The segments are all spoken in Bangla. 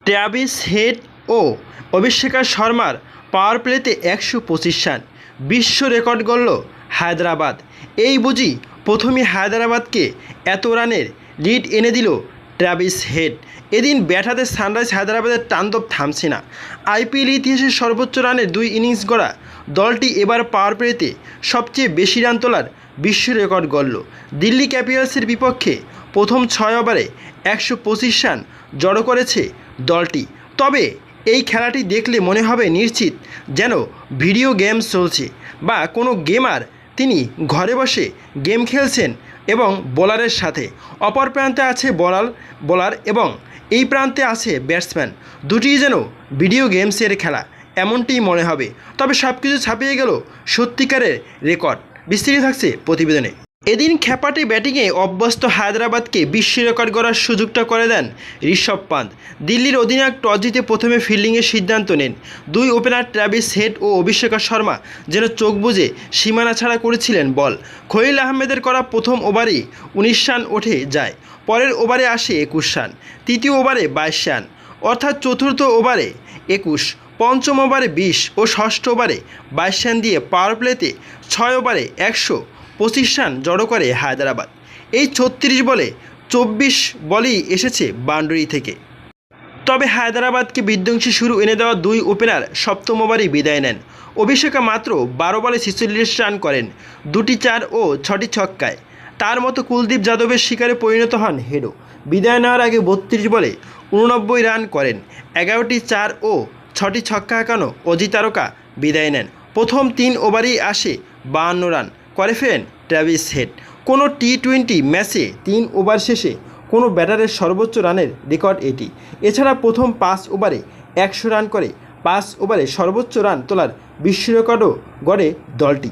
ট্র্যাভিস হেড ও অভিষেক শর্মার পাওয়ার প্লেতে 125 রান, বিশ্ব রেকর্ড গড়ল হায়দরাবাদ। এই বুঝি প্রথমে হায়দরাবাদকে এত রানের লিড এনে দিল ট্র্যাভিস হেড। এদিন ব্যাট হাতে সানরাইজ হায়দরাবাদের তাণ্ডব থামছে না। আইপিএল ইতিহাসের সর্বোচ্চ রানের 2 ইনিংস গড়া দলটি এবার পাওয়ার প্লেতে সবচেয়ে বেশি রান তোলার বিশ্ব রেকর্ড গড়ল। দিল্লি ক্যাপিটালসের বিপক্ষে প্রথম 6 ওভারে 125 রান জড়ো করেছে দলটি। তবে এই খেলাটি দেখলে মনে হবে নিশ্চিত যেন ভিডিও গেম চলছে বা কোনো গেমার তিনি ঘরে বসে গেম খেলছেন এবং বোলারের সাথে। অপর প্রান্তে আছে বোলার এবং এই প্রান্তে আছে ব্যাটসম্যান। দুটিই যেন ভিডিও গেমসের খেলা এমনটিই মনে হবে। তবে সব কিছু ছাপিয়ে গেল সত্যিকারের রেকর্ড। বিস্তৃত থাকছে প্রতিবেদনে। এদিন খ্যাপাটে ব্যাটিংয়ে অভ্যস্ত হায়দরাবাদকে বিশ্ব রেকর্ড গড়ার সুযোগটা করে দেন ঋষভ পান্ত। দিল্লির অধিনায়ক টস জিতে প্রথমে ফিল্ডিংয়ের সিদ্ধান্ত নেন। 2 ওপেনার ট্র্যাভিস হেড ও অভিষেক শর্মা যেন চোখ বুজে সীমানা ছাড়া করেছিলেন বল। খলিল আহমেদের করা প্রথম ওভারেই 19 রান উঠে যায়। পরের ওভারে আসে 21 রান, তৃতীয় ওভারে 22 রান, অর্থাৎ চতুর্থ ওভারে 21, পঞ্চম ওভারে 20 ও ষষ্ঠ ওভারে 22 রান দিয়ে পাওয়ার প্লেতে 6 ওভারে 125 রান জড়ো করে হায়দরাবাদ। এই 36 বলে 24 বলই এসেছে বাউন্ডারি থেকে। তবে হায়দরাবাদকে বিধ্বংসী শুরু এনে দেওয়া 2 ওপেনার সপ্তম ওভারেই বিদায় নেন। অভিষেক মাত্র 12 বলে 46 রান করেন, 2টি 4 ও 6টি ছক্কায়। তার মতো কুলদীপ যাদবের শিকারে পরিণত হন হেডও। বিদায় নেওয়ার আগে 32 বলে 89 রান করেন, 11টি 4 ও 6টি ছক্কা হাঁকানো অজি তারকা বিদায় নেন। প্রথম 3 ওভারেই আসে 52 রান করে ফেরেন ট্র্যাভিস হেড। কোনো টি-20 ম্যাচে 3 ওভার শেষে কোনো ব্যাটারের সর্বোচ্চ রানের রেকর্ড এটি। এছাড়া প্রথম 5 ওভারে 100 রান করে 5 ওভারে সর্বোচ্চ রান তোলার বিশ্ব রেকর্ডও গড়ে দলটি।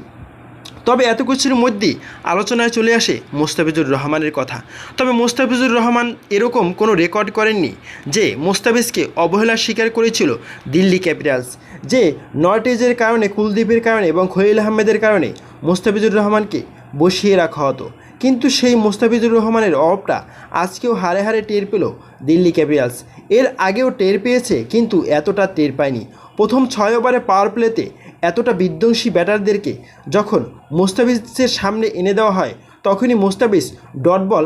তবে এত কিছুর মধ্যেই আলোচনায় চলে আসে মোস্তাফিজুর রহমানের কথা। তবে মোস্তাফিজুর রহমান এরকম কোনো রেকর্ড করেননি যে মোস্তাফিজকে অবহেলার স্বীকার করেছিল দিল্লি ক্যাপিটালস, যে নর্টেজের কারণে, কুলদীপের কারণে এবং খলিল আহমেদের কারণে মোস্তাফিজুর রহমানকে বসিয়ে রাখা হতো। কিন্তু সেই মোস্তাফিজুর রহমানের অভাবটা আজকেও হারে হারে টের পেল দিল্লি ক্যাপিটালস। এর আগেও টের পেয়েছে কিন্তু এতটা টের পায়নি। প্রথম 6 ওভারে পাওয়ার প্লেতে এতটা বিধ্বংসী ব্যাটারদেরকে যখন মোস্তাফিজের সামনে এনে দেওয়া হয় তখনই মোস্তাফিজ ডট বল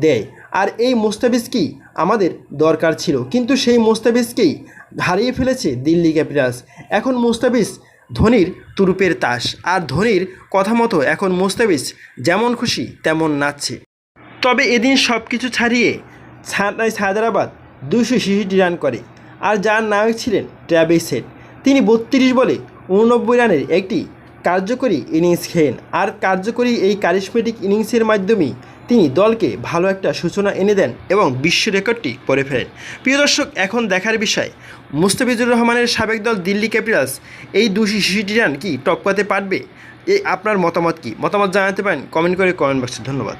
দেয়। আর এই মোস্তাফিজকেই আমাদের দরকার ছিল, কিন্তু সেই মোস্তাফিজকেই হারিয়ে ফেলেছে দিল্লি ক্যাপিটালস। এখন মোস্তাফিজ ধোনির তুরুপের তাস, আর ধোনির কথা মতো এখন মোস্তাফিজ যেমন খুশি তেমন নাচছে। তবে এদিন সব কিছু ছাড়িয়ে সানরাইজ হায়দরাবাদ 266 রান করে, আর যার নায়ক ছিলেন ট্র্যাভিস হেড। তিনি 32 বলে 89 রানের একটি কার্যকরী ইনিংস খেলেন। আর কার্যকরী এই কারিশমেটিক ইনিংসের মাধ্যমেই তিনি দলকে ভালো একটা সূচনা এনে দেন এবং বিশ্ব রেকর্ডটি করে ফেলেন। প্রিয় দর্শক, এখন দেখার বিষয় মুস্তাফিজুর রহমানের সাবেক দল দিল্লি ক্যাপিটালস এই 266 রান কি টপকাতে পারবে? আপনার মতামত কি? মতামত জানাতে পারেন কমেন্ট বক্সে। ধন্যবাদ।